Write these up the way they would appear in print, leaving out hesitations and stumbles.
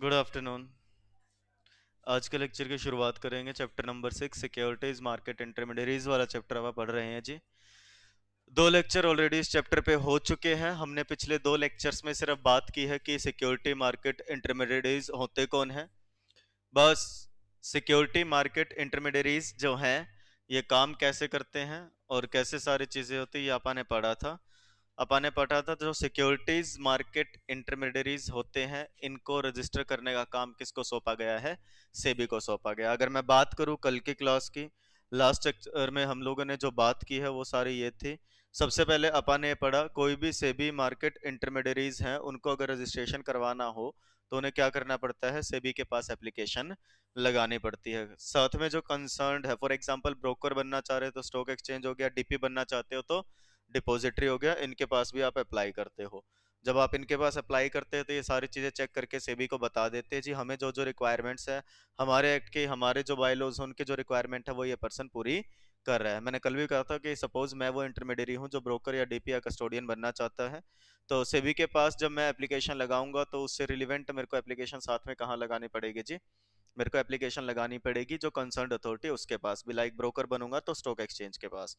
Good afternoon. आज के lecture की शुरुआत करेंगे chapter number 6 securities market intermediaries वाला चैप्टर आप पढ़ रहे हैं जी। दो लेक्चर ऑलरेडी इस चैप्टर पे हो चुके हैं। हमने पिछले दो लेक्चर्स में सिर्फ बात की है कि सिक्योरिटी मार्केट इंटरमीडियरीज होते कौन हैं। बस सिक्योरिटी मार्केट इंटरमीडियरीज जो हैं ये काम कैसे करते हैं और कैसे सारी चीज़ें होती हैं ये आपने पढ़ा था। अपन ने पढ़ा था जो सिक्योरिटीज मार्केट इंटरमीडियरीज होते हैं इनको रजिस्टर करने का काम किसको सौंपा गया है? सेबी को सौंपा गया। अगर मैं बात करूं कल की क्लास की लास्ट लेक्चर में हम लोगों ने जो बात की है वो सारी ये थी। सबसे पहले अपन ने पढ़ा कोई भी सेबी मार्केट इंटरमीडियरीज हैं उनको अगर रजिस्ट्रेशन करवाना हो तो उन्हें क्या करना पड़ता है? सेबी के पास एप्लीकेशन लगानी पड़ती है। साथ में जो कंसर्न्ड है, फॉर एग्जांपल ब्रोकर बनना चाह रहे हो तो स्टॉक एक्सचेंज हो गया, डीपी बनना चाहते हो तो डिपॉजिटरी हो गया, इनके पास भी आप अप्लाई करते हो। जब आप इनके पास अप्लाई करते हैं तो ये सारी चीज़ें चेक करके सेबी को बता देते हैं जी हमें जो जो रिक्वायरमेंट्स है हमारे एक्ट के, हमारे जो बायलॉज हैं उनके जो रिक्वायरमेंट है वो ये पर्सन पूरी कर रहा है। मैंने कल भी कहा था कि सपोज मैं वो इंटरमीडियरी हूँ जो ब्रोकर या डीपी या कस्टोडियन बनना चाहता है, तो सेबी के पास जब मैं एप्लीकेशन लगाऊंगा तो उससे रिलेवेंट मेरे को एप्लीकेशन साथ में कहाँ लगानी पड़ेगी जी? मेरे को एप्लीकेशन लगानी पड़ेगी जो कंसर्न्ड अथॉरिटी उसके पास भी, लाइक ब्रोकर बनूंगा तो स्टॉक एक्सचेंज के पास।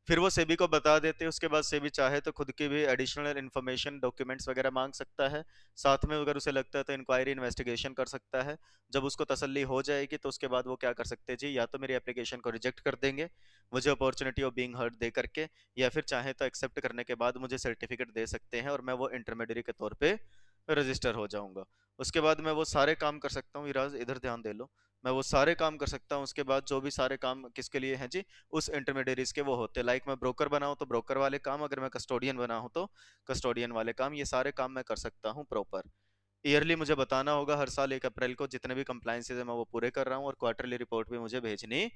फिर वो सेबी को बता देते हैं। उसके बाद सेबी चाहे तो खुद की भी एडिशनल इन्फॉर्मेशन डॉक्यूमेंट्स वगैरह मांग सकता है। साथ में अगर उसे लगता है तो इंक्वायरी इन्वेस्टिगेशन कर सकता है। जब उसको तसल्ली हो जाएगी तो उसके बाद वो क्या कर सकते हैं जी, या तो मेरी एप्लीकेशन को रिजेक्ट कर देंगे मुझे opportunity of being heard they करके, या फिर चाहे तो एक्सेप्ट करने के बाद मुझे सर्टिफिकेट दे सकते हैं और मैं वो इंटरमीडियरी के तौर पे रजिस्टर हो जाऊंगा। उसके बाद मैं वो सारे काम कर सकता हूँ। इराज इधर ध्यान दे लो। मैं वो सारे काम कर सकता हूँ। उसके बाद जो भी सारे काम किसके लिए हैं जी? उस इंटरमीडियरीज के वो होते हैं। लाइक मैं ब्रोकर बना हूं तो ब्रोकर वाले काम, अगर मैं कस्टोडियन बना हूं तो कस्टोडियन वाले काम, ये सारे काम मैं कर सकता हूँ प्रॉपर। ईयरली मुझे बताना होगा हर साल 1 अप्रैल को जितने भी कंप्लायंसेज है मैं वो पूरे कर रहा हूँ, और क्वार्टरली रिपोर्ट भी मुझे भेजनी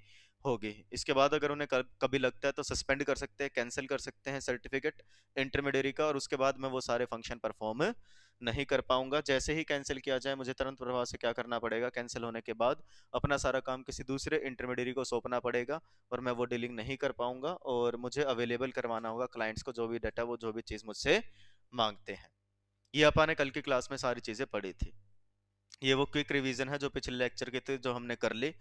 होगी। इसके बाद अगर उन्हें कभी लगता है तो सस्पेंड कर सकते हैं, कैंसिल कर सकते हैं सर्टिफिकेट इंटरमीडियरी का, और उसके बाद मैं वो सारे फंक्शन परफॉर्म नहीं कर पाऊंगा। जैसे ही कैंसिल किया जाए मुझे तुरंत प्रभाव से क्या करना पड़ेगा? कैंसिल होने के बाद अपना सारा काम किसी दूसरे इंटरमीडियरी को सौंपना पड़ेगा और मैं वो डीलिंग नहीं कर पाऊंगा, और मुझे अवेलेबल करवाना होगा क्लाइंट्स को जो भी डाटा, वो जो भी चीज़ मुझसे मांगते हैं। ये अपन ने कल की क्लास में सारी चीजें पढ़ी थी। ये वो क्विक रिवीजन है जो पिछले लेक्चर के थे जो हमने कर ली।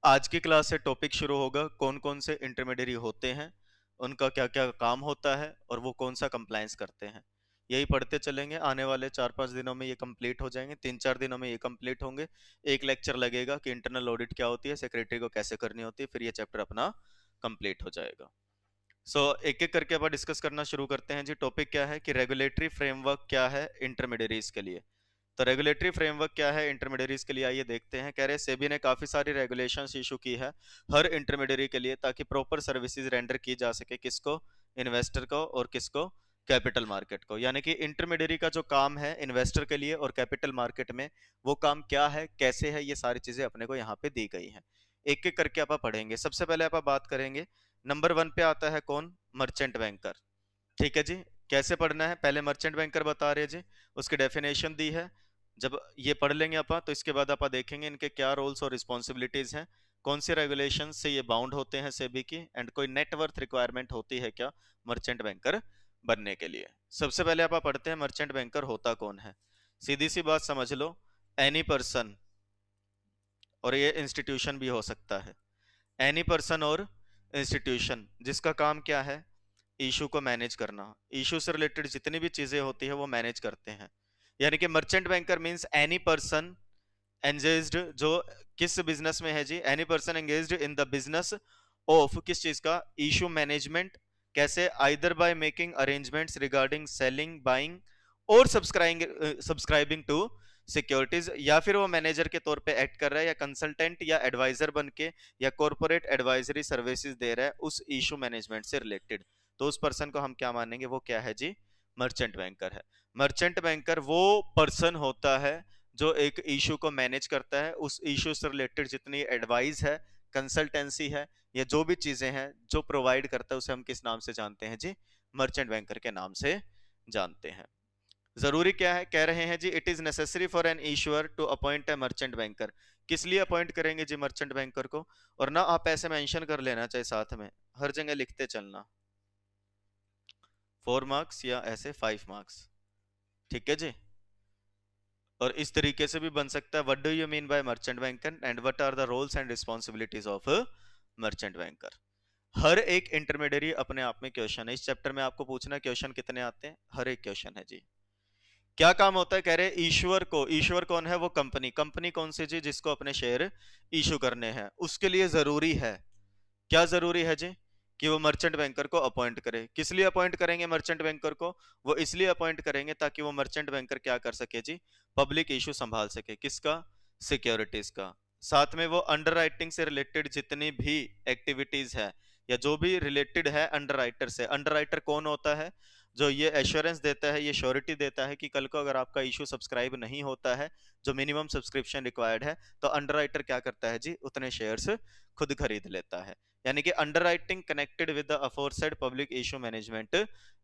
आज की क्लास से टॉपिक शुरू होगा कौन कौन से इंटरमीडियरी होते हैं, उनका क्या क्या काम होता है और वो कौन सा कंप्लायंस करते हैं। यही पढ़ते चलेंगे। आने वाले 4-5 दिनों में ये कंप्लीट हो जाएंगे, 3-4 दिनों में ये कंप्लीट होंगे। एक लेक्चर लगेगा कि इंटरनल ऑडिट क्या होती है, सेक्रेटरी को कैसे करनी होती है, फिर ये चैप्टर अपना कंप्लीट हो जाएगा। एक एक करके अब डिस्कस करना शुरू करते हैं जी। टॉपिक क्या है कि रेगुलेटरी फ्रेमवर्क क्या है इंटरमीडियरीज के लिए। तो रेगुलेटरी फ्रेमवर्क क्या है इंटरमीडियरीज के लिए, आइए देखते हैं। कह रहे सेबी ने काफी सारी रेगुलेशंस इशू की है हर इंटरमीडियरी के लिए, ताकि प्रॉपर सर्विसेज रेंडर की जा सके। किसको? इन्वेस्टर को। और किसको? कैपिटल मार्केट को। यानी कि इंटरमीडियरी का जो काम है इन्वेस्टर के लिए और कैपिटल मार्केट में, वो काम क्या है, कैसे है, ये सारी चीजें अपने को यहाँ पे दी गई हैं। एक एक करके आप पढ़ेंगे। सबसे पहले आप बात करेंगे, नंबर 1 पे आता है कौन? Merchant banker. ठीक है जी। कैसे पढ़ना है? पहले मर्चेंट बैंकर बता रहे जी, उसकी डेफिनेशन दी है। जब ये पढ़ लेंगे आप तो इसके बाद आप देखेंगे इनके क्या रोल्स और रिस्पॉन्सिबिलिटीज हैं, कौन से रेगुलेशन से ये बाउंड होते हैं सेबी की, एंड कोई नेटवर्थ रिक्वायरमेंट होती है क्या मर्चेंट बैंकर बनने के लिए। सबसे पहले आप पढ़ते हैं मर्चेंट बैंकर होता कौन है। सीधी सी बात समझ लो, एनी पर्सन, और ये इंस्टीट्यूशन भी हो सकता है, एनी पर्सन और इंस्टीट्यूशन जिसका काम क्या है? इशू को मैनेज करना। इशू से रिलेटेड जितनी भी चीजें होती है वो मैनेज करते हैं। यानी कि merchant banker means any person engaged, जो किस बिजनेस में है जी? Any person engaged in the business of किस चीज का? Issue management. कैसे? Either by making arrangements regarding selling, buying और सब्सक्राइबिंग टू सिक्योरिटीज, या फिर वो मैनेजर के तौर पे एक्ट कर रहा है, या कंसल्टेंट या एडवाइजर बन के, या कॉर्पोरेट एडवाइजरी सर्विसेज दे रहा है उस इशू मैनेजमेंट से रिलेटेड, तो उस पर्सन को हम क्या मानेंगे? वो क्या है जी? मर्चेंट बैंकर है। मर्चेंट बैंकर वो पर्सन होता है जो एक इशू को मैनेज करता है, उस इशू से रिलेटेड जितनी एडवाइस है, कंसल्टेंसी है, या जो भी चीजें हैं जो प्रोवाइड करता है, उसे हम किस नाम से जानते हैं जी? मर्चेंट बैंकर के नाम से जानते हैं। जरूरी क्या है? कह रहे हैं जी it is necessary for an issuer to appoint a merchant banker. किस लिए अपॉइंट करेंगे जी मर्चेंट बैंकर को? और ना आप ऐसे मेंशन कर लेना, चाहे साथ में हर जगह लिखते चलना, 4 मार्क्स या ऐसे 5 मार्क्स। ठीक है जी। और इस तरीके से भी बन सकता है, what do you mean by merchant banker and what are the roles and responsibilities of merchant banker. हर एक इंटरमीडिएरी अपने आप में क्वेश्चन है। इस चैप्टर में आपको पूछना क्वेश्चन कितने आते हैं, हर एक क्वेश्चन है जी। क्या काम होता है, कह रहे ईश्वर को, ईश्वर कौन है, वो कंपनी, कंपनी कौन सी जी, जिसको अपने शेयर इशू करने हैं, उसके लिए जरूरी है, क्या जरूरी है जी, कि वो मर्चेंट बैंकर को अपॉइंट करे। किस लिए अपॉइंट करेंगे मर्चेंट बैंकर को, वो इसलिए अपॉइंट करेंगे ताकि वो मर्चेंट बैंकर क्या कर सके जी, पब्लिक इशू संभाल सके, किसका, सिक्योरिटीज का। साथ में वो अंडरराइटिंग से रिलेटेड जितनी भी एक्टिविटीज है या जो भी रिलेटेड है अंडरराइटर से, अंडरराइटर कौन होता है, जो ये एश्योरेंस देता है, ये श्योरिटी देता है कि कल को अगर आपका इशू सब्सक्राइब नहीं होता है, जो मिनिमम सब्सक्रिप्शन रिक्वायर्ड है, तो अंडरराइटर क्या करता है जी, उतने शेयर्स खुद खरीद लेता है। यानी कि underwriting connected with the aforesaid public issue management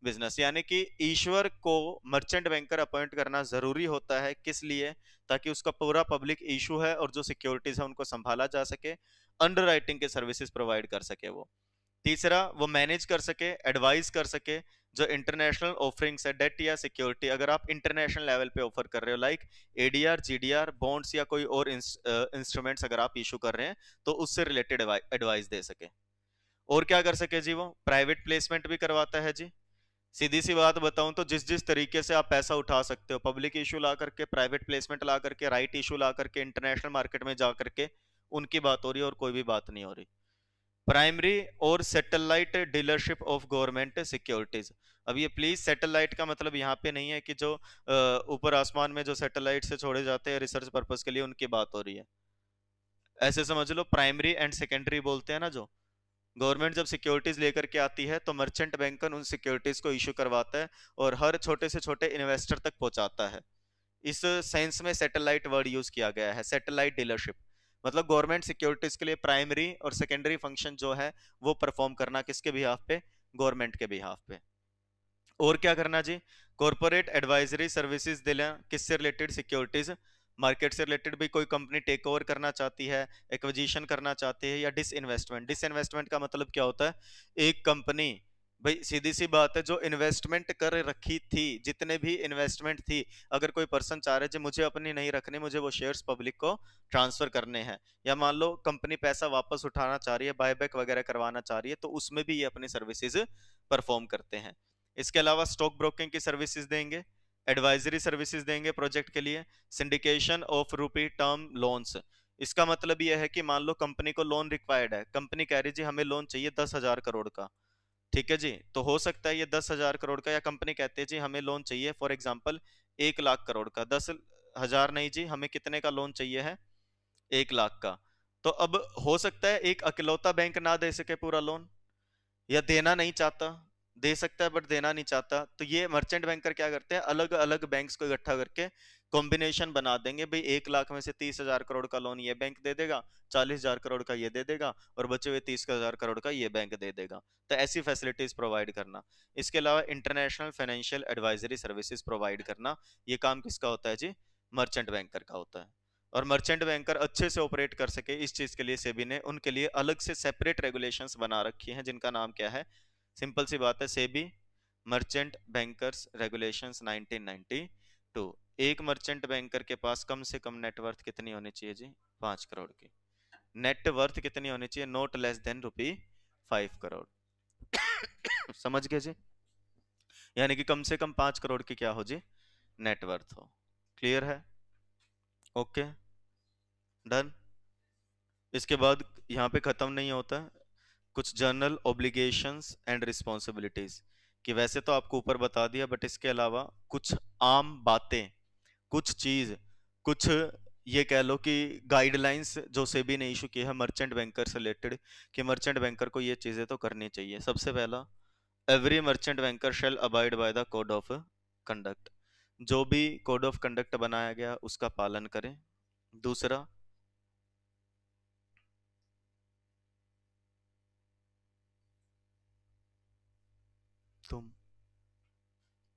business, यानी कि ईश्वर को मर्चेंट बैंकर अपॉइंट करना जरूरी होता है, किस लिए, ताकि उसका पूरा पब्लिक इशू है और जो सिक्योरिटीज है उनको संभाला जा सके, अंडरराइटिंग के सर्विसेज प्रोवाइड कर सके वो। तीसरा, वो मैनेज कर सके, एडवाइस कर सके, जो इंटरनेशनल ऑफरिंग्स है, डेट या सिक्योरिटी, अगर आप इंटरनेशनल लेवल पे ऑफर कर रहे हो, लाइक एडीआर, जीडीआर, बॉन्ड्स या कोई और इंस्ट्रूमेंट्स अगर आप इशू कर रहे हैं, तो उससे रिलेटेड एडवाइस दे सके। और क्या कर सके जी, वो प्राइवेट प्लेसमेंट भी करवाता है जी। सीधी सी बात बताऊं तो जिस जिस तरीके से आप पैसा उठा सकते हो, पब्लिक इशू ला करके, प्राइवेट प्लेसमेंट ला करके, राइट इशू ला करके, इंटरनेशनल मार्केट में जा करके, उनकी बात हो रही है और कोई भी बात नहीं हो रही। प्राइमरी और satellite dealership of government securities. अब ये प्लीज सैटेलाइट का मतलब यहाँ पे नहीं है कि जो ऊपर आसमान में जो सैटेलाइट से छोड़े जाते हैं रिसर्च पर्पस के लिए, उनकी बात हो रही है। ऐसे समझ लो, प्राइमरी एंड सेकेंडरी बोलते हैं ना, जो गवर्नमेंट जब सिक्योरिटीज लेकर के आती है तो मर्चेंट बैंकर उन सिक्योरिटीज को इशू करवाता है और हर छोटे से छोटे इन्वेस्टर तक पहुंचाता है। इस सेंस में सैटेलाइट वर्ड यूज किया गया है, सैटेलाइट डीलरशिप। मतलब गवर्नमेंट सिक्योरिटीज के लिए प्राइमरी और सेकेंडरी फंक्शन जो है वो परफॉर्म करना किसके बिहाफ पे, गवर्नमेंट के बिहाफ पे। और क्या करना जी, कॉर्पोरेट एडवाइजरी सर्विसेज देना, किससे रिलेटेड, सिक्योरिटीज मार्केट से रिलेटेड। भी कोई कंपनी टेक ओवर करना चाहती है, एक्विजिशन करना चाहती है, या डिसइन्वेस्टमेंट, डिसइन्वेस्टमेंट का मतलब क्या होता है, एक कंपनी, भाई सीधी सी बात है, जो इन्वेस्टमेंट कर रखी थी, जितने भी इन्वेस्टमेंट थी, अगर कोई पर्सन चाह रहे हैं मुझे अपनी नहीं रखने, मुझे वो शेयर्स पब्लिक को ट्रांसफर करने हैं, या मान लो कंपनी पैसा वापस उठाना चाह रही है, बायबैक वगैरह करवाना चाह रही है, तो उसमें भी ये अपनी सर्विसेज परफॉर्म करते हैं। इसके अलावा स्टॉक ब्रोकिंग की सर्विसेज देंगे, एडवाइजरी सर्विसेज देंगे प्रोजेक्ट के लिए, सिंडिकेशन ऑफ रूपी टर्म लोन्स। इसका मतलब यह है कि मान लो कंपनी को लोन रिक्वायर्ड है, कंपनी कह रही जी हमें लोन चाहिए 10,000 करोड़ का, ठीक है जी, तो हो सकता है ये 10,000 करोड़ का, या कंपनी कहते हैं जी हमें लोन चाहिए फॉर एग्जाम्पल 1,00,000 करोड़ का, 10,000 नहीं जी, हमें कितने का लोन चाहिए है, 1,00,000 का। तो अब हो सकता है एक अकेलौता बैंक ना दे सके पूरा लोन, या देना नहीं चाहता, दे सकता है बट देना नहीं चाहता, तो ये मर्चेंट बैंकर क्या करते हैं, अलग अलग बैंक्स को इकट्ठा करके कॉम्बिनेशन बना देंगे, भाई 1,00,000 में से 30,000 करोड़ का लोन ये बैंक दे देगा, 40,000 करोड़ का ये दे देगा, और बचे हुए 30,000 करोड़ का ये बैंक दे देगा। तो ऐसी फैसिलिटीज प्रोवाइड करना। इसके अलावा international financial advisory services provide करना, ये काम किसका होता है जी, मर्चेंट बैंकर का होता है। और मर्चेंट बैंकर अच्छे से ऑपरेट कर सके, इस चीज के लिए सेबी ने उनके लिए अलग से सेपरेट रेगुलेशंस बना रखी हैं, जिनका नाम क्या है, सिंपल सी बात है, सेबी मर्चेंट बैंकर्स रेगुलेशंस 1992। एक मर्चेंट बैंकर के पास कम से कम नेटवर्थ कितनी होनी चाहिए जी, 5 करोड़ की। नेटवर्थ कितनी होनी चाहिए, नॉट लेस देन ₹5 करोड़। समझ गए जी, यानी कि कम से कम 5 करोड़ की क्या हो जी, नेटवर्थ हो। क्लियर है, ओके, डन। इसके बाद यहाँ पे खत्म नहीं होता, कुछ जर्नल ऑब्लिगेशंस एंड रिस्पॉन्सिबिलिटीज, कि वैसे तो आपको ऊपर बता दिया, बट इसके अलावा कुछ आम बातें, कुछ चीज, कुछ ये कह लो कि गाइडलाइंस जो सेबी ने इशू की है मर्चेंट बैंकर से रिलेटेड, कि मर्चेंट बैंकर को ये चीजें तो करनी चाहिए। सबसे पहला, every merchant banker shall abide by the code of conduct, जो भी कोड ऑफ कंडक्ट बनाया गया उसका पालन करें। दूसरा, तुम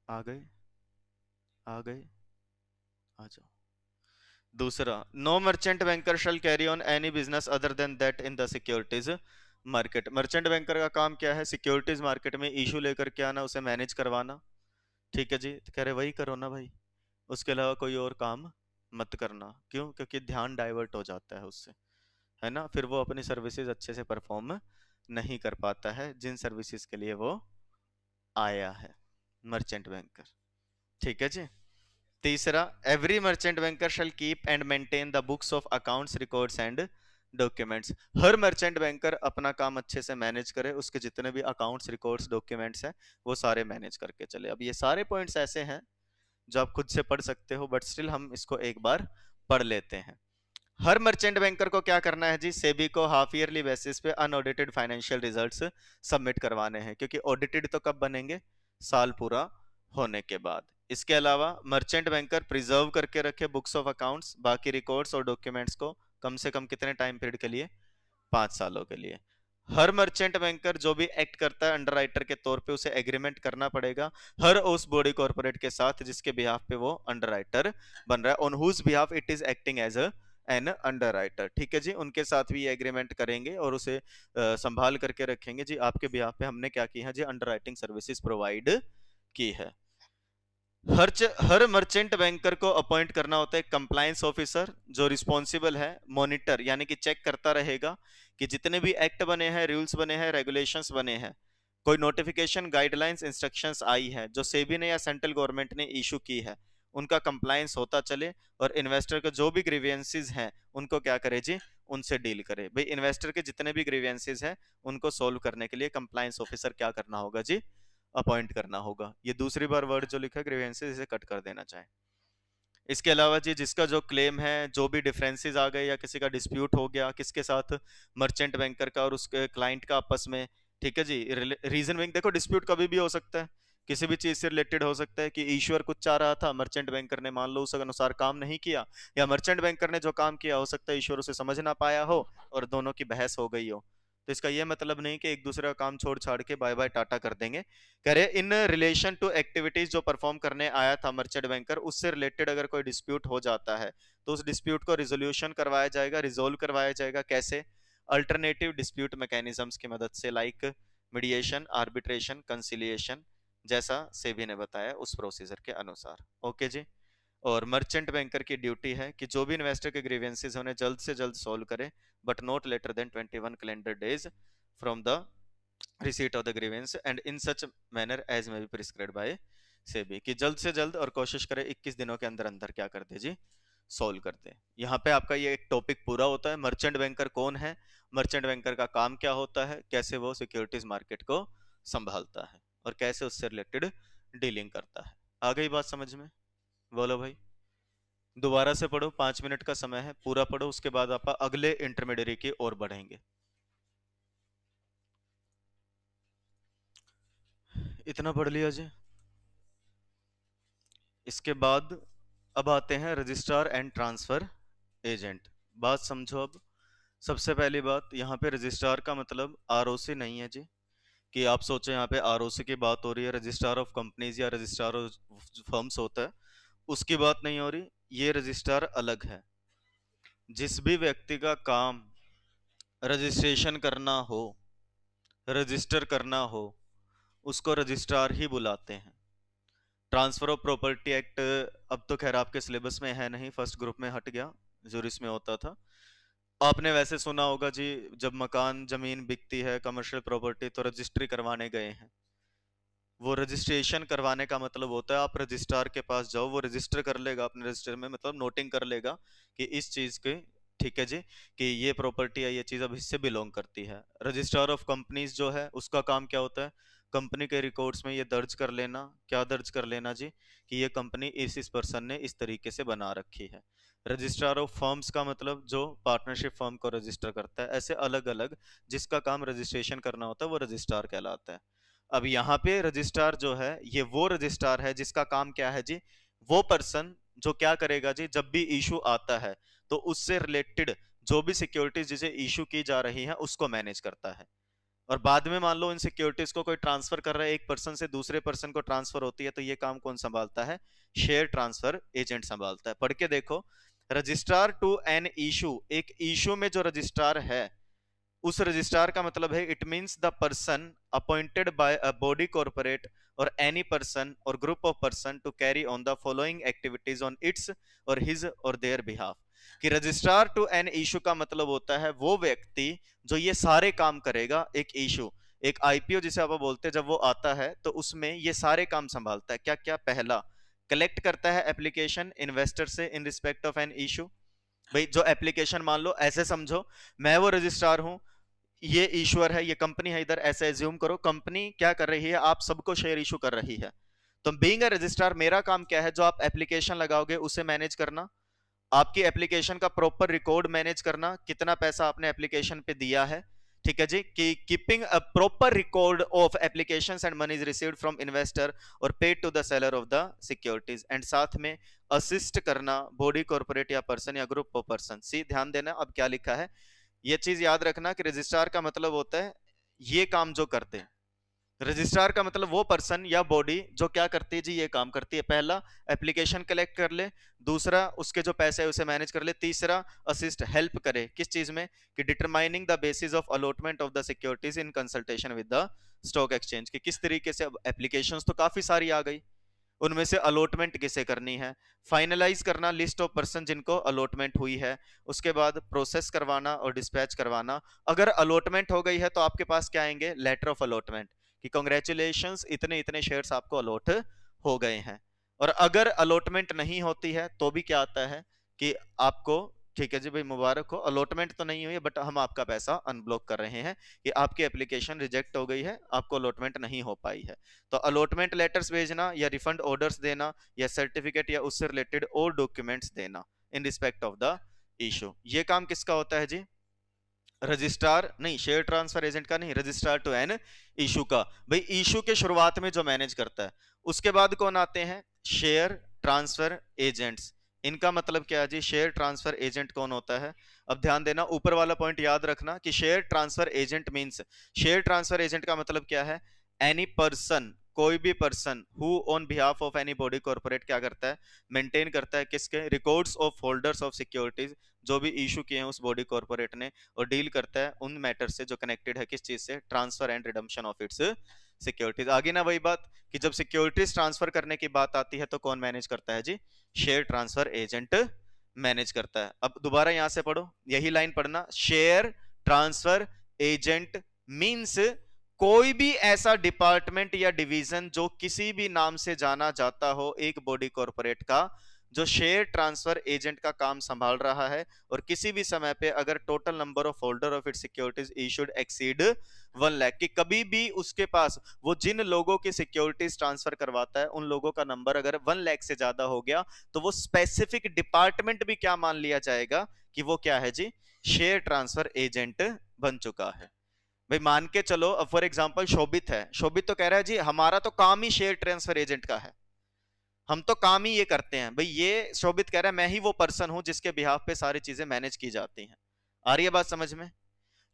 आ गए, आ गए, आ जाओ। दूसरा, no merchant banker shall carry on any business other than that in the securities market. Merchant banker का काम क्या है, सिक्योरिटीज मार्केट में इशू लेकर के आना, उसे मैनेज करवाना, ठीक है जी, तो कह रहे वही करो ना भाई, उसके अलावा कोई और काम मत करना। क्यों? क्योंकि ध्यान डाइवर्ट हो जाता है उससे, है ना, फिर वो अपनी सर्विसेज अच्छे से परफॉर्म नहीं कर पाता है जिन सर्विसेज के लिए वो आया है, मर्चेंट बैंकर। ठीक है जी। तीसरा, every merchant banker shall keep and maintain the books of accounts, records and documents. हर मर्चेंट बैंकर अपना काम अच्छे से मैनेज करे, उसके जितने भी अकाउंट्स, रिकॉर्ड्स, डॉक्यूमेंट्स हैं वो सारे मैनेज करके चले। अब ये सारे पॉइंट्स ऐसे हैं जो आप खुद से पढ़ सकते हो, बट स्टिल हम इसको एक बार पढ़ लेते हैं। हर मर्चेंट बैंकर को क्या करना है जी? सेबी को हाफ ईयरली बेसिस पे अनऑडिटेड फाइनेंशियल रिजल्ट्स सबमिट करवाने हैं, क्योंकि ऑडिटेड तो कब बनेंगे? साल पूरा होने के बाद। इसके अलावा मर्चेंट बैंकर प्रिजर्व करके रखे बुक्स ऑफ अकाउंट्स, बाकी रिकॉर्ड्स और डॉक्यूमेंट्स को कम से कम कितने टाइम पीरियड के लिए? 5 सालों के लिए। हर मर्चेंट बैंकर जो भी एक्ट करता है अंडरराइटर के तौर पे, उसे एग्रीमेंट करना पड़ेगा हर उस बॉडी कॉर्पोरेट के साथ जिसके बिहाफ पे वो अंडरराइटर बन रहा है, on whose behalf it is acting as an underwriter. ठीक है जी, उनके साथ भी एग्रीमेंट करेंगे और उसे संभाल करके रखेंगे जी, आपके बिहाफ पे हमने क्या किया है जी? अंडरराइटिंग सर्विसेज प्रोवाइड की है। हर मर्चेंट बैंकर को अपॉइंट करना होता है कंप्लायंस ऑफिसर, जो रिस्पॉन्सिबल है मॉनिटर यानी कि चेक करता रहेगा कि जितने भी एक्ट बने हैं, रूल्स बने हैं, रेगुलेशंस बने हैं, कोई नोटिफिकेशन, गाइडलाइंस, इंस्ट्रक्शंस आई है जो सेबी ने या सेंट्रल गवर्नमेंट ने इशू की है, उनका कंप्लायंस होता चले, और इन्वेस्टर के जो भी ग्रीवियंसेस हैं उनको क्या करे जी? उनसे डील करे। भाई इन्वेस्टर के जितने भी ग्रीवियंसेस हैं उनको सोल्व करने के लिए कंप्लायंस ऑफिसर क्या करना होगा जी? अपॉइंट करना होगा। ये दूसरी बार वर्ड जो लिखा है ग्रीवेंसेस, इसे कट कर देना चाहे। इसके अलावा जी जिसका जो क्लेम है, जो भी डिफरेंसेस आ गए या किसी का डिस्प्यूट हो गया किसके साथ? मर्चेंट बैंकर का और उसके क्लाइंट का आपस में। ठीक है जी, रीजन बिंग देखो डिस्प्यूट कभी भी हो सकता है, किसी भी चीज से रिलेटेड हो सकता है कि ईश्वर कुछ चाह रहा था, मर्चेंट बैंकर ने मान लो उस अनुसार काम नहीं किया, या मर्चेंट बैंकर ने जो काम किया हो सकता है ईश्वर उसे समझ ना पाया हो और दोनों की बहस हो गई हो। तो इसका यह मतलब नहीं कि एक दूसरे का काम छोड़ छाड़ के बाय बाय टाटा कर देंगे। कह रहे इन रिलेशन टू एक्टिविटीज जो परफॉर्म करने आया था मर्चेंट बैंकर, उससे रिलेटेड अगर कोई डिस्प्यूट हो जाता है तो उस डिस्प्यूट को रिजोल्यूशन करवाया जाएगा, रिजोल्व करवाया जाएगा। कैसे? अल्टरनेटिव डिस्प्यूट मैकेनिज्म्स की मदद से, लाइक मीडिएशन, आर्बिट्रेशन, कंसिलिएशन, जैसा सेबी ने बताया उस प्रोसीजर के अनुसार। ओके जी। और मर्चेंट बैंकर की ड्यूटी है कि जो भी इन्वेस्टर के ग्रीवेंसेस उन्हें जल्द से जल्द सोल्व करे, but not later than 21 calendar days from the receipt of the grievance and in such manner as may be prescribed by SEBI, कि जल्द से जल्द और कोशिश करे 21 दिनों के अंदर अंदर क्या कर दे जी? सोल्व कर दे। यहाँ पे आपका ये एक टॉपिक पूरा होता है। मर्चेंट बैंकर कौन है, मर्चेंट बैंकर का काम क्या होता है, कैसे वो सिक्योरिटीज मार्केट को संभालता है और कैसे उससे रिलेटेड डीलिंग करता है। आ गई बात समझ में? बोलो भाई। दोबारा से पढ़ो, 5 मिनट का समय है, पूरा पढ़ो, उसके बाद आप अगले इंटरमीडिएट की ओर बढ़ेंगे। इतना पढ़ लिया जी। इसके बाद अब आते हैं रजिस्ट्रार एंड ट्रांसफर एजेंट। बात समझो अब। सबसे पहली बात, यहाँ पे रजिस्ट्रार का मतलब आरओसी नहीं है जी, कि आप सोचो यहाँ पे आरओसी की बात हो रही है, रजिस्ट्रार ऑफ कंपनीज या रजिस्ट्रार ऑफ फर्म्स होता है, उसकी बात नहीं हो रही। ये रजिस्ट्रार अलग है। जिस भी व्यक्ति का काम रजिस्ट्रेशन करना हो, रजिस्टर करना हो, उसको रजिस्ट्रार ही बुलाते हैं। ट्रांसफर ऑफ प्रॉपर्टी एक्ट अब तो खैर आपके सिलेबस में है नहीं, फर्स्ट ग्रुप में हट गया, जूरिस में होता था। आपने वैसे सुना होगा जी, जब मकान जमीन बिकती है, कमर्शियल प्रॉपर्टी, तो रजिस्ट्री करवाने गए हैं। वो रजिस्ट्रेशन करवाने का मतलब होता है आप रजिस्ट्रार के पास जाओ, वो रजिस्टर कर लेगा अपने रजिस्टर में, मतलब नोटिंग कर लेगा कि इस चीज के, ठीक है जी, कि ये प्रॉपर्टी है, ये चीज अब इससे बिलोंग करती है। रजिस्ट्रार ऑफ कंपनीज जो है उसका काम क्या होता है? कंपनी के रिकॉर्ड्स में ये दर्ज कर लेना। क्या दर्ज कर लेना जी? कि ये कंपनी इस पर्सन ने इस तरीके से बना रखी है। रजिस्ट्रार ऑफ फर्म्स का मतलब जो पार्टनरशिप फर्म को रजिस्टर करता है। ऐसे अलग अलग जिसका काम रजिस्ट्रेशन करना होता है वो रजिस्ट्रार कहलाता है। अब यहाँ पे रजिस्ट्रार जो है ये वो रजिस्ट्रार है जिसका काम क्या है जी? वो पर्सन जो क्या करेगा जी, जब भी इशू आता है तो उससे रिलेटेड जो भी सिक्योरिटीज जिसे इशू की जा रही है उसको मैनेज करता है। और बाद में मान लो इन सिक्योरिटीज को कोई ट्रांसफर कर रहा है, एक पर्सन से दूसरे पर्सन को ट्रांसफर होती है, तो ये काम कौन संभालता है? शेयर ट्रांसफर एजेंट संभालता है। पढ़ के देखो, रजिस्ट्रार टू एन इशू, एक इशू में जो रजिस्ट्रार है उस रजिस्ट्रार का मतलब है, it means the person appointed by a body corporate or any person or group of person to carry on the following activities on its or his or their behalf। कि registrar to an issue का मतलब होता है वो व्यक्ति जो ये सारे काम करेगा। एक इशू, एक आईपीओ जिसे आप बोलते हैं, जब वो आता है तो उसमें ये सारे काम संभालता है। क्या क्या? पहला, कलेक्ट करता है एप्लीकेशन इन्वेस्टर से in respect of an issue. भाई जो एप्लीकेशन, मान लो ऐसे समझो मैं वो रजिस्ट्रार हूं, ये ईश्वर है, ये कंपनी है इधर, ऐसे एज्यूम करो कंपनी क्या कर रही है, आप सबको शेयर इशू कर रही है। तो बीइंग अ रजिस्ट्रार मेरा काम क्या है, जो आप एप्लीकेशन लगाओगे उसे मैनेज करना, आपकी एप्लीकेशन का प्रॉपर रिकॉर्ड मैनेज करना, कितना पैसा आपने एप्लीकेशन पे दिया है, ठीक है जी, कि keeping a proper record of applications and money received from investor और paid to the seller of the securities, and साथ में असिस्ट करना बॉडी कॉर्पोरेट या पर्सन या ग्रुप ऑफ पर्सन। सी ध्यान देना अब क्या लिखा है, ये चीज याद रखना कि रजिस्ट्रार का मतलब होता है ये काम जो करते हैं। रजिस्ट्रार का मतलब वो पर्सन या बॉडी जो क्या करती है जी, ये काम करती है। पहला, एप्लीकेशन कलेक्ट कर ले, दूसरा उसके जो पैसे है उसे मैनेज कर ले, तीसरा असिस्ट हेल्प करे किस चीज में, कि determining the basis of allotment of the securities in consultation with the stock exchange, कि किस तरीके से। अब एप्लीकेशंस तो काफी सारी आ गई, उनमें से अलॉटमेंट किसे करनी है, फाइनलाइज करना लिस्ट ऑफ पर्सन जिनको अलॉटमेंट हुई है, उसके बाद प्रोसेस करवाना और डिस्पैच करवाना। अगर अलॉटमेंट हो गई है तो आपके पास क्या आएंगे, लेटर ऑफ अलॉटमेंट, कि कांग्रेचुलेशंस इतने इतने शेयर्स आपको अलॉट हो गए हैं। और अगर अलॉटमेंट नहीं होती है तो भी क्या आता है कि आपको, ठीक है जी भाई मुबारक हो, अलॉटमेंट तो नहीं हुई है बट हम आपका पैसा अनब्लॉक कर रहे हैं, कि आपकी एप्लीकेशन रिजेक्ट हो गई है, आपको अलॉटमेंट नहीं हो पाई है। तो अलॉटमेंट लेटर्स भेजना या रिफंड ऑर्डर्स देना या सर्टिफिकेट या उससे रिलेटेड और डॉक्यूमेंट्स देना in respect of the issue, ये काम किसका होता है जी, रजिस्ट्रार नहीं, शेयर ट्रांसफर एजेंट का नहीं, रजिस्ट्रार टू एन इशू का। भाई इशू के शुरुआत में जो मैनेज करता है, उसके बाद कौन आते हैं, शेयर ट्रांसफर एजेंट्स। इनका मतलब क्या है जी, शेयर ट्रांसफर एजेंट कौन होता है। अब ध्यान देना, ऊपर वाला पॉइंट याद रखना कि share transfer agent means, share transfer agent का मतलब क्या है, एनी पर्सन, कोई भी person who on behalf of any body corporate क्या करता है, मेंटेन करता है किसके, records of holders of securities, जो भी इशू किए हैं उस बॉडी कॉर्पोरेट ने, और डील करता है उन मैटर से जो कनेक्टेड है किस चीज से, transfer and redemption of its securities. आगे ना वही बात कि जब सिक्योरिटीज ट्रांसफर करने की बात आती है तो कौन मैनेज करता है जी, शेयर ट्रांसफर एजेंट मैनेज करता है। अब दोबारा यहां से पढ़ो, यही लाइन पढ़ना, शेयर ट्रांसफर एजेंट मींस कोई भी ऐसा डिपार्टमेंट या डिवीजन जो किसी भी नाम से जाना जाता हो एक बॉडी कॉर्पोरेट का, जो शेयर ट्रांसफर एजेंट का काम संभाल रहा है, और किसी भी समय पे अगर total number of holder of its securities issued exceed 1 lakh, कि कभी भी उसके पास वो जिन लोगों की सिक्योरिटीज ट्रांसफर करवाता है उन लोगों का नंबर अगर 1 लाख से ज्यादा हो गया तो वो स्पेसिफिक डिपार्टमेंट भी क्या मान लिया जाएगा, कि वो क्या है जी, शेयर ट्रांसफर एजेंट बन चुका है। भाई मान के चलो, अब फॉर एग्जांपल शोभित है, शोभित तो कह रहा है जी हमारा तो काम ही शेयर ट्रांसफर एजेंट का है, हम तो काम ही ये करते हैं। भाई ये शोभित कह रहा है मैं ही वो पर्सन हूं जिसके बिहाफ पे सारी चीजें मैनेज की जाती हैं। आ रही है बात समझ में।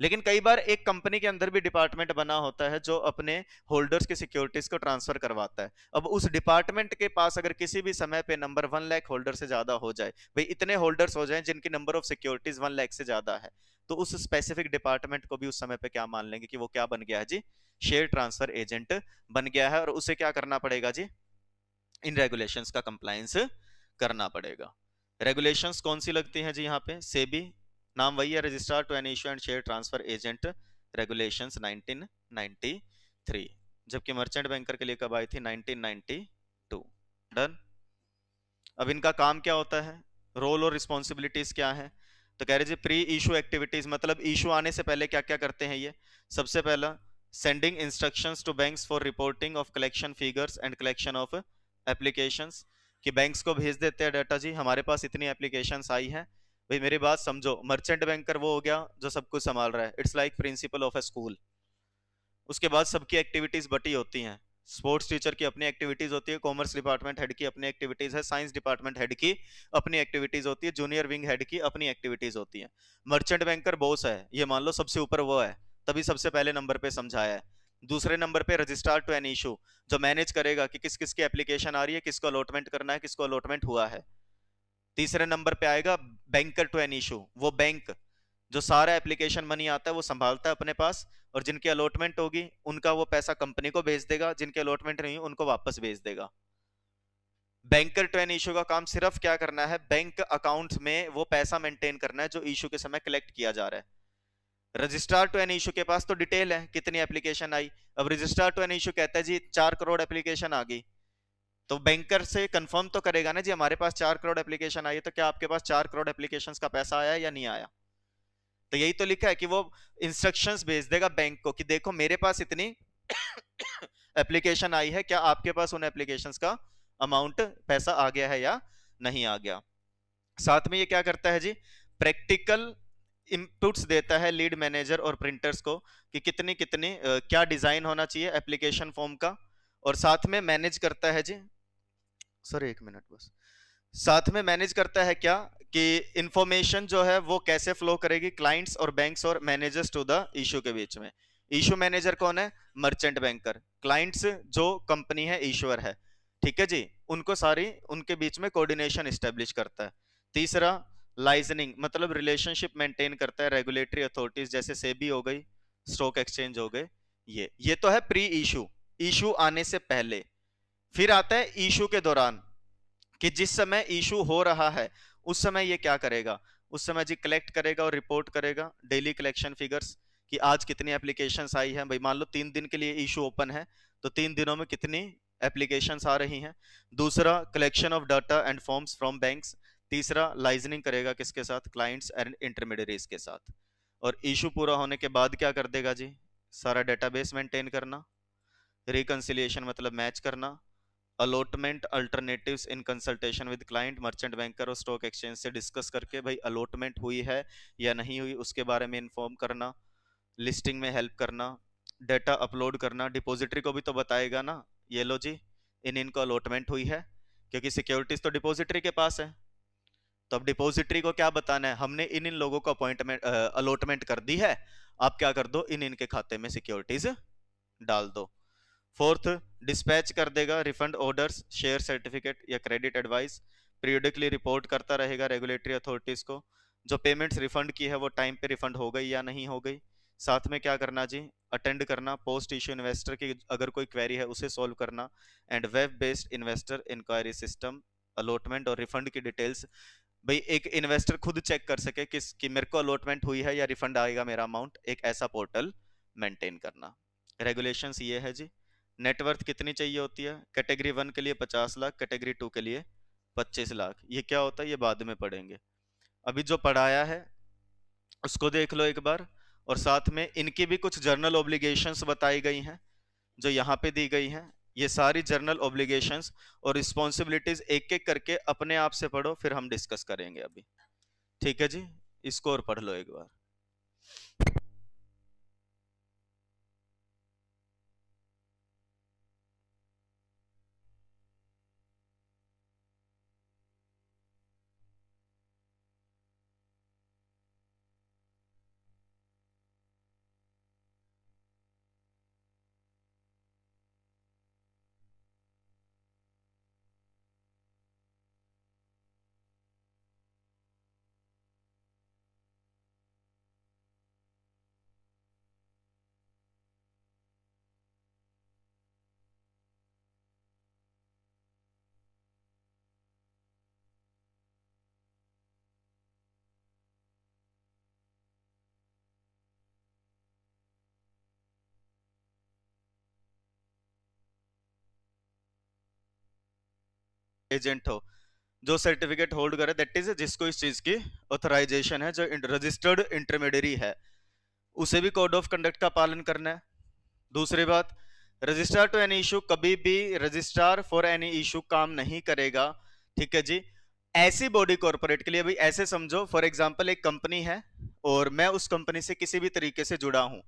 लेकिन कई बार एक कंपनी के अंदर भी डिपार्टमेंट बना होता है जो अपने होल्डर्स की सिक्योरिटीज को ट्रांसफर करवाता है। अब उस डिपार्टमेंट के पास अगर किसी भी समय पे नंबर 1 लाख होल्डर से ज्यादा हो जाए, भाई इतने होल्डर्स हो जाए जिनकी नंबर ऑफ सिक्योरिटीज 1 लाख से ज्यादा है, तो उस स्पेसिफिक डिपार्टमेंट को भी उस समय पे क्या मान लेंगे कि वो क्या बन गया है जी, शेयर ट्रांसफर एजेंट बन गया है, और उसे क्या करना पड़ेगा जी, इन रेगुलेशंस का कंप्लायंस करना पड़ेगा। रेगुलेशंस कौन सी लगती हैं जी, यहाँ पे सेबी, नाम वही है, registrar to an issue and share transfer agent regulations 1993, जबकि मर्चेंट बैंकर के लिए कब आई थी, 1992। डन। अब इनका काम क्या होता है, रोल और रिस्पॉन्सिबिलिटीज क्या है, तो कह रहे जी प्री इशू एक्टिविटीज, मतलब इशू आने से पहले क्या क्या करते हैं ये। सबसे पहला, sending instructions to banks for reporting of collection figures and collection of applications, कि बैंक्स को भेज देते हैं डाटा जी हमारे पास इतनी एप्लीकेशंस आई हैं। भाई मेरी बात समझो, मर्चेंट बैंकर वो हो गया जो सब कुछ संभाल रहा है, it's like principle of A school. उसके बाद सबकी एक्टिविटीज बटी होती हैं, स्पोर्ट्स टीचर की अपनी एक्टिविटीज होती है, कॉमर्स डिपार्टमेंट हेड की अपनी एक्टिविटीज है, साइंस डिपार्टमेंट हेड की अपनी एक्टिविटीज होती है, जूनियर विंग हेड की अपनी एक्टिविटीज होती है। मर्चेंट बैंकर बॉस है, ये मान लो सबसे ऊपर वो है, तभी सबसे पहले नंबर पे समझाया है। दूसरे नंबर पे रजिस्ट्रार टू एन इशू, जो मैनेज करेगा कि किस किस की एप्लीकेशन आ रही है, किसको अलॉटमेंट करना है, किसको अलॉटमेंट हुआ है। तीसरे नंबर पे आएगा बैंकर टू एन इशू, वो बैंक जो सारा एप्लीकेशन मनी आता है वो संभालता है अपने पास, और जिनकी अलॉटमेंट होगी उनका वो पैसा कंपनी को भेज देगा, जिनकी अलॉटमेंट नहीं उनको वापस भेज देगा। बैंकर टू एन इशू का काम सिर्फ क्या करना है, बैंक अकाउंट में वो पैसा मेंटेन करना है जो इशू के समय कलेक्ट किया जा रहा है। रजिस्ट्रार टू एन इशू के पास तो डिटेल है कितनी एप्लीकेशन आई। अब रजिस्ट्रार टू एन इशू कहता है जी 4 करोड़ एप्लीकेशन आ गई, तो बैंकर से कंफर्म तो करेगा ना जी हमारे पास 4 करोड़ एप्लीकेशन आई है, तो क्या आपके पास 4 करोड़ एप्लीकेशन का पैसा आया या नहीं आया। तो यही तो लिखा है कि वो इंस्ट्रक्शंस भेज देगा बैंक को कि देखो मेरे पास इतनी एप्लीकेशन आई है, क्या आपके पास उन एप्लीकेशंस का अमाउंट पैसा आ गया है या नहीं आ गया। साथ में ये क्या करता है जी, प्रैक्टिकल इनपुट्स देता है लीड मैनेजर और प्रिंटर्स को कि कितनी कितनी क्या डिजाइन होना चाहिए एप्लीकेशन फॉर्म का, और साथ में मैनेज करता है जी, सर एक मिनट बस, साथ में मैनेज करता है क्या कि इंफॉर्मेशन जो है वो कैसे फ्लो करेगी क्लाइंट्स और बैंक्स और मैनेजर्स टू द इशू के बीच में। इशू मैनेजर कौन है, मर्चेंट बैंकर, क्लाइंट्स जो कंपनी है इशूअर है, ठीक है जी, उनको सारी उनके बीच में कोऑर्डिनेशन स्टेब्लिश करता है। तीसरा लाइजनिंग, मतलब रिलेशनशिप मेंटेन करता है रेगुलेटरी अथॉरिटीज जैसे सेबी हो गई, स्टॉक एक्सचेंज हो गए। ये तो है प्री इशू, इशू आने से पहले। फिर आता है इशू के दौरान, कि जिस समय इशू हो रहा है उस समय ये क्या करेगा, उस समय जी कलेक्ट करेगा और रिपोर्ट करेगा डेली कलेक्शन फिगर्स कि आज कितनी एप्लीकेशंस आई हैं। भाई मान लो 3 दिन के लिए इशू ओपन है तो 3 दिनों में कितनी एप्लीकेशंस आ रही हैं। दूसरा collection of data and forms from banks. तीसरा लाइजनिंग करेगा किसके साथ, क्लाइंट्स एंड इंटरमीडियरीज के साथ। और इशू पूरा होने के बाद क्या कर देगा जी, सारा डेटाबेस मेंटेन करना, रिकंसिलिएशन मतलब मैच करना, allotment alternatives in consultation with client, merchant banker और स्टॉक एक्सचेंज से डिस्कस करके भाई अलॉटमेंट हुई है या नहीं हुई उसके बारे में इन्फॉर्म करना, लिस्टिंग में हेल्प करना, डेटा अपलोड करना, डिपॉजिटरी को भी तो बताएगा ना, ये लो जी इनको अलॉटमेंट हुई है, क्योंकि सिक्योरिटीज तो डिपॉजिटरी के पास है। तो अब डिपॉजिटरी को क्या बताना है, हमने इन लोगों को अपॉइंटमेंट अलॉटमेंट कर दी है, आप क्या कर दो इनके खाते में सिक्योरिटीज डाल दो। फोर्थ, डिस्पैच कर देगा रिफंड ऑर्डर्स, शेयर सर्टिफिकेट या क्रेडिट एडवाइस, पीरियडिकली रिपोर्ट करता रहेगा रेगुलेटरी अथॉरिटीज को, जो पेमेंट्स रिफंड की है वो टाइम पे रिफंड हो गई या नहीं हो गई। साथ में क्या करना जी, अटेंड करना पोस्ट इशू इन्वेस्टर की अगर कोई क्वेरी है उसे सॉल्व करना, and web based investor inquiry system, allotment और रिफंड की डिटेल्स, भाई एक इन्वेस्टर खुद चेक कर सके कि मेरे को अलॉटमेंट हुई है या रिफंड आएगा मेरा अमाउंट, एक ऐसा पोर्टल मेंटेन करना। रेगुलेशंस ये है जी, नेटवर्थ कितनी चाहिए होती है, कैटेगरी 1 के लिए 50 लाख, कैटेगरी 2 के लिए 25 लाख। ये क्या होता है ये बाद में पढ़ेंगे, अभी जो पढ़ाया है उसको देख लो एक बार। और साथ में इनकी भी कुछ जर्नल ऑब्लिगेशंस बताई गई हैं जो यहाँ पे दी गई हैं। ये सारी जर्नल ऑब्लिगेशंस और रिस्पॉन्सिबिलिटीज एक एक करके अपने आप से पढ़ो, फिर हम डिस्कस करेंगे अभी, ठीक है जी। इसको और पढ़ लो एक बार। एजेंट हो जो सर्टिफिकेट होल्ड करे, दैट इज जिसको इस चीज की ऑथराइजेशन है, जो रजिस्टर्ड इंटरमीडियरी है, उसे भी कोड ऑफ कंडक्ट का पालन करना है। दूसरी बात, रजिस्ट्रार टू एनी इशू, कभी भी रजिस्ट्रार फॉर एनी इशू काम नहीं करेगा, ठीक है जी। ऐसी बॉडी कॉर्पोरेट के लिए, भाई ऐसे समझो फॉर एग्जांपल एक कंपनी है और मैं उस कंपनी से किसी भी तरीके से जुड़ा हूं,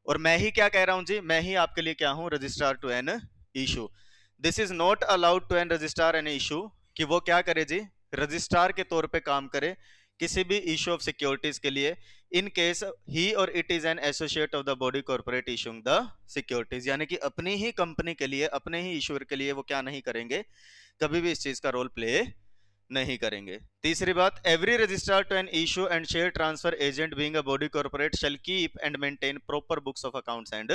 और मैं ही क्या कह रहा हूं जी, मैं ही आपके लिए क्या हूं, registrar to an issue. This is not allowed to an registrar an issue, कि वो क्या करे जी, रजिस्ट्रार के तौर पे काम करे किसी भी इशू ऑफ सिक्योरिटीज के लिए, इन केस ही और it is an associate of the body corporate issuing the securities, यानी कि अपनी ही कंपनी के लिए, अपने ही इशूर के लिए वो क्या नहीं करेंगे, कभी भी इस चीज का रोल प्ले नहीं करेंगे। तीसरी बात, every registrar to an issue and share transfer agent being a body corporate shall keep and maintain proper books of accounts and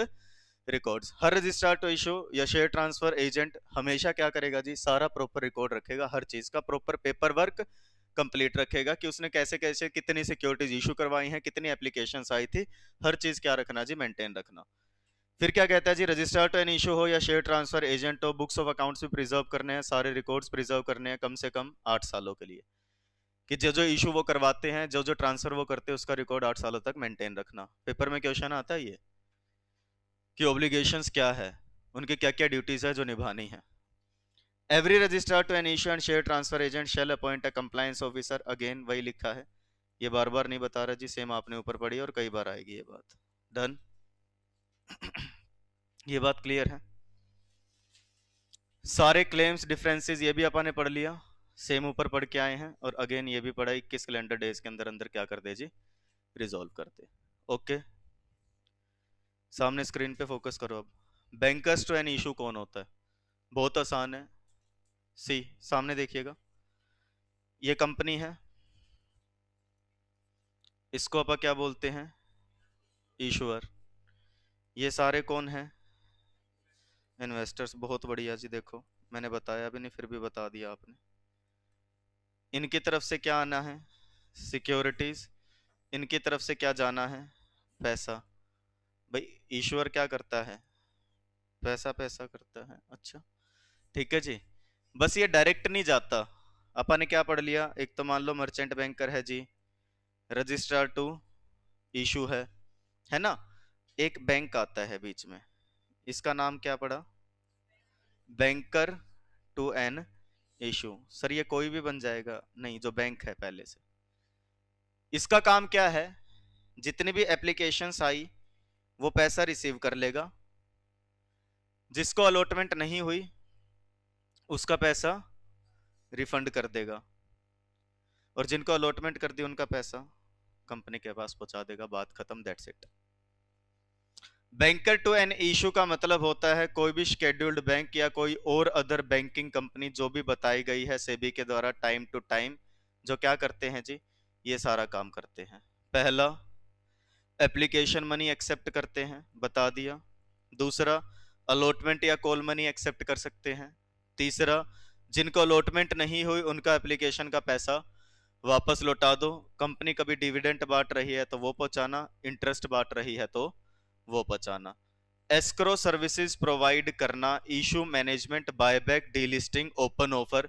records. हर रजिस्ट्रार टू इशू या शेयर ट्रांसफर एजेंट हमेशा क्या करेगा जी, सारा प्रॉपर रिकॉर्ड रखेगा, हर चीज का proper paper work complete रखेगा कि उसने कैसे कैसे कितनी सिक्योरिटीज इशू करवाई हैं, कितनी एप्लीकेशंस आई थी, हर चीज क्या रखना जी, मेंटेन रखना। फिर क्या कहता है जी, रजिस्ट्रार टू एन इशू हो या शेयर ट्रांसफर एजेंट हो, बुक्स ऑफ अकाउंट्स भी प्रिजर्व करने हैं, सारे रिकॉर्ड्स प्रिजर्व करने हैं कम से कम 8 सालों के लिए, कि जो जो इशू वो करवाते हैं, जो जो ट्रांसफर वो करते हैं, उसका रिकॉर्ड 8 सालों तक मेंटेन रखना। पेपर में क्वेश्चन आता है ये कि ऑब्लिगेशंस क्या है, उनकी क्या क्या ड्यूटीज है जो निभानी है। Every registrar to an issue and share transfer agent shall appoint a compliance officer, again वही लिखा है, ये बार बार नहीं बता रहा जी, सेम आपने ऊपर पढ़ी और कई बार आएगी ये बात। डन। ये बात क्लियर है। सारे क्लेम्स डिफरेंसेस ये भी अपन ने पढ़ लिया, सेम ऊपर पढ़ के आए हैं, और अगेन ये भी पढ़ा 21 कैलेंडर डेज के अंदर अंदर क्या कर दे जी, रिजॉल्व कर दे। ओके, सामने स्क्रीन पे फोकस करो अब। बैंकर्स टू एन इशू कौन होता है? बहुत आसान है, सी सामने देखिएगा, ये कंपनी है, इसको अपन क्या बोलते हैं, इशूअर। ये सारे कौन हैं? इन्वेस्टर्स। बहुत बढ़िया जी, देखो मैंने बताया भी नहीं फिर भी बता दिया आपने। इनकी तरफ से क्या आना है? सिक्योरिटीज। इनकी तरफ से क्या जाना है? पैसा। भाई ईश्वर क्या करता है? पैसा पैसा करता है। अच्छा ठीक है जी, बस ये डायरेक्ट नहीं जाता। अपन ने क्या पढ़ लिया, एक तो मान लो मर्चेंट बैंकर है जी, रजिस्ट्रार टू इशू है ना, एक बैंक आता है बीच में, इसका नाम क्या पड़ा? Banker to an issue. Sir ये कोई भी बन जाएगा? नहीं, जो बैंक है पहले से। इसका काम क्या है, जितनी भी एप्लीकेशंस आई वो पैसा रिसीव कर लेगा, जिसको अलॉटमेंट नहीं हुई उसका पैसा रिफंड कर देगा, और जिनको अलॉटमेंट कर दी उनका पैसा कंपनी के पास पहुंचा देगा, बात खत्म, that's it. Banker to an issue का मतलब होता है कोई भी शेड्यूल्ड बैंक या कोई और अदर बैंकिंग कंपनी जो भी बताई गई है सेबी के द्वारा टाइम टू टाइम, जो क्या करते हैं जी, ये सारा काम करते हैं। पहला, एप्लीकेशन मनी एक्सेप्ट करते हैं, बता दिया। दूसरा, अलॉटमेंट या कॉल मनी एक्सेप्ट कर सकते हैं। तीसरा, जिनको अलॉटमेंट नहीं हुई उनका एप्लीकेशन का पैसा वापस लौटा दो। कंपनी कभी डिविडेंड बांट रही है तो वो पहुंचाना, इंटरेस्ट बांट रही है तो वो पहुंचाना। एस्क्रो सर्विसेज प्रोवाइड करना, issue management, buyback, delisting, open offer,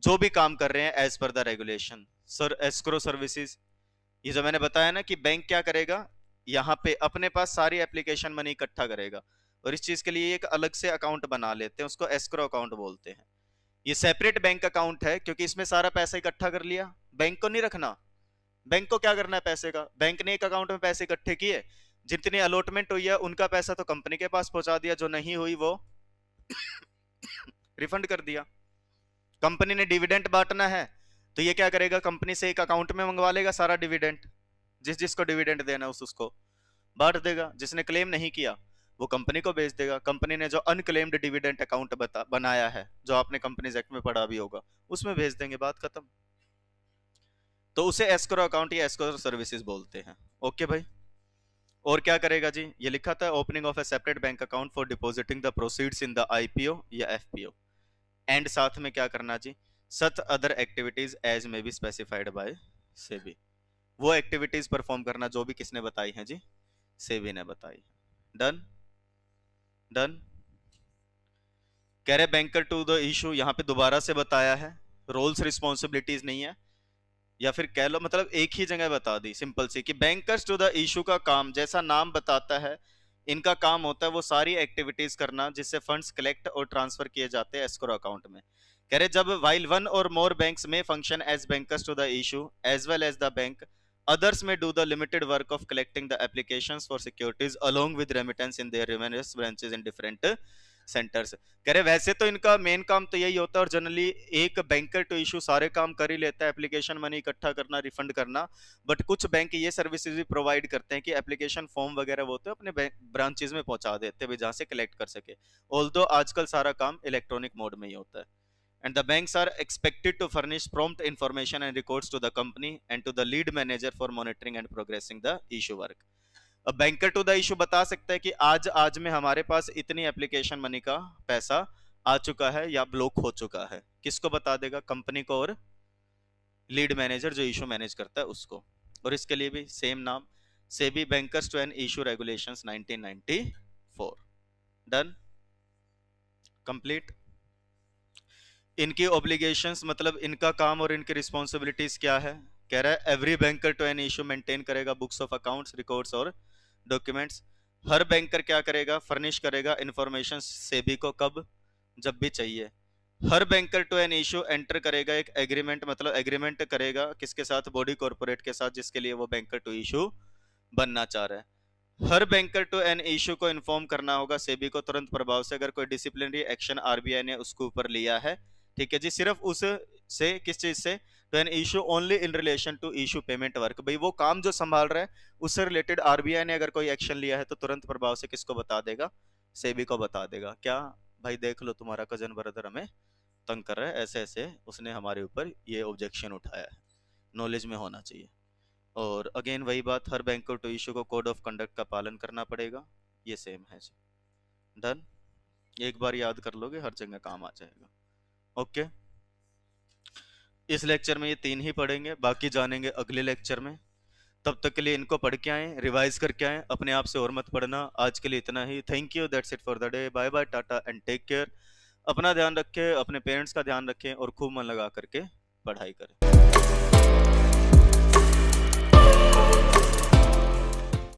जो भी काम कर रहे हैं as per the regulation. Sir escrow services, ये जो मैंने बताया ना कि बैंक क्या करेगा, यहाँ पे अपने पास सारी एप्लीकेशन मनी इकट्ठा करेगा, और इस चीज के लिए एक अलग से अकाउंट बना लेते हैं, उसको एस्क्रो अकाउंट बोलते हैं। ये सेपरेट बैंक अकाउंट है क्योंकि इसमें सारा पैसा इकट्ठा कर लिया, बैंक को नहीं रखना। बैंक को क्या करना है पैसे का, बैंक ने एक अकाउंट में पैसे इकट्ठे किए, जितनी अलॉटमेंट हुई है उनका पैसा तो कंपनी के पास पहुंचा दिया, जो नहीं हुई वो रिफंड कर दिया। कंपनी ने डिविडेंड बांटना है तो ये क्या करेगा, कंपनी से एक अकाउंट में मंगवा लेगा सारा डिविडेंड, जिस जिसको डिविडेंड देना उसको बांट देगा, जिसने क्लेम नहीं किया वो कंपनी को भेज देगा। कंपनी ने जो अनक्लेम्ड डिविडेंड अकाउंट बनाया है, जो आपने कंपनीज एक्ट में पढ़ा भी होगा, उसमें भेज देंगे, बात खत्म। तो उसे एस्क्रो अकाउंट या एस्क्रो सर्विसेज बोलते हैं। ओके भाई, और क्या करेगा जी, ये लिखा था opening of A separate bank account for depositing the proceeds in the IPO या एफपीओ, एंड साथ में क्या करना जी, सच अदर एक्टिविटीज एज में बी स्पेसिफाइड बाय सेबी, वो एक्टिविटीज परफॉर्म करना जो भी किसने बताई हैं जी, सेबी ने बताई। Done done. कह रहे बैंकर टू द इशू, यहां पे दोबारा से बताया है, रोल्स रिस्पॉन्सिबिलिटीज नहीं है, या फिर कह लो मतलब एक ही जगह बता दी सिंपल सी, कि बैंकर्स टू द इशू का काम जैसा नाम बताता है, इनका काम होता है वो सारी एक्टिविटीज करना जिससे फंड्स कलेक्ट और ट्रांसफर किए जाते हैं एस्क्रो अकाउंट में। कह रहे जब वाइल वन और मोर बैंक्स में function as bankers to the issue as well as the bank, others may do the limited work of collecting the applications for securities along with remittance in their revenue branches in different centres. कह रहे वैसे तो इनका main काम तो यही होता है, और जनरली एक बैंकर टू इशू सारे काम कर ही लेता है, एप्लीकेशन मनी इकट्ठा करना, रिफंड करना, बट कुछ बैंक ये सर्विसेज भी प्रोवाइड करते हैं कि एप्लीकेशन फॉर्म वगैरह वो तो अपने ब्रांचेज में पहुंचा देते हैं जहां से कलेक्ट कर सके, ऑल्दो आजकल सारा काम इलेक्ट्रॉनिक मोड में ही होता है। and the banks are expected to furnish prompt information and records to the company and to the lead manager for monitoring and progressing the issue work. अब बैंकर टू द इशू बता सकता है कि आज में हमारे पास इतनी एप्लीकेशन मनी का पैसा आ चुका है या ब्लॉक हो चुका है, किसको बता देगा? कंपनी को और लीड मैनेजर जो इशू मैनेज करता है उसको। और इसके लिए भी सेम नाम, SEBI bankers to and issue regulations 1994। Done, complete. इनकी ऑब्लिगेशंस मतलब इनका काम और इनकी रिस्पॉन्सिबिलिटीज क्या है? कह रहा है every banker to an issue maintain करेगा बुक्स ऑफ अकाउंट्स, रिकॉर्ड्स और डॉक्यूमेंट्स। हर बैंकर क्या करेगा? फर्निश करेगा इंफॉर्मेशन सेबी को, कब? जब भी चाहिए। हर banker to an issue enter करेगा एक एग्रीमेंट, मतलब एग्रीमेंट करेगा किसके साथ? बॉडी कॉर्पोरेट के साथ जिसके लिए वो बैंकर टू इशू बनना चाह रहा है। हर बैंकर टू एन इशू को इन्फॉर्म करना होगा सेबी को तुरंत प्रभाव से अगर कोई डिसिप्लिनरी एक्शन आरबीआई ने उसके ऊपर लिया है। ठीक है जी, सिर्फ उस से किस चीज से? तो an issue only in relation to issue payment work, भाई वो काम जो संभाल रहा है उससे रिलेटेड आरबीआई ने अगर कोई एक्शन लिया है तो तुरंत प्रभाव से किसको बता देगा? सेबी को बता देगा। क्या भाई देख लो तुम्हारा कजन ब्रदर हमें तंग कर रहा है, ऐसे ऐसे उसने हमारे ऊपर ये ऑब्जेक्शन उठाया है, नॉलेज में होना चाहिए। और अगेन वही बात, हर बैंक को टू इशू को कोड ऑफ कंडक्ट का पालन करना पड़ेगा, ये सेम है जी। डन, एक बार याद कर लोगे हर जगह काम आ जाएगा। ओके, इस लेक्चर में ये 3 ही पढ़ेंगे, बाकी जानेंगे अगले लेक्चर में। तब तक के लिए इनको पढ़ के आए, रिवाइज करके आए, अपने आप से और मत पढ़ना। आज के लिए इतना ही, thank you, that's it for the day, bye bye, tata and take care. अपना ध्यान रखें, अपने पेरेंट्स का ध्यान रखें और खूब मन लगा करके पढ़ाई करें।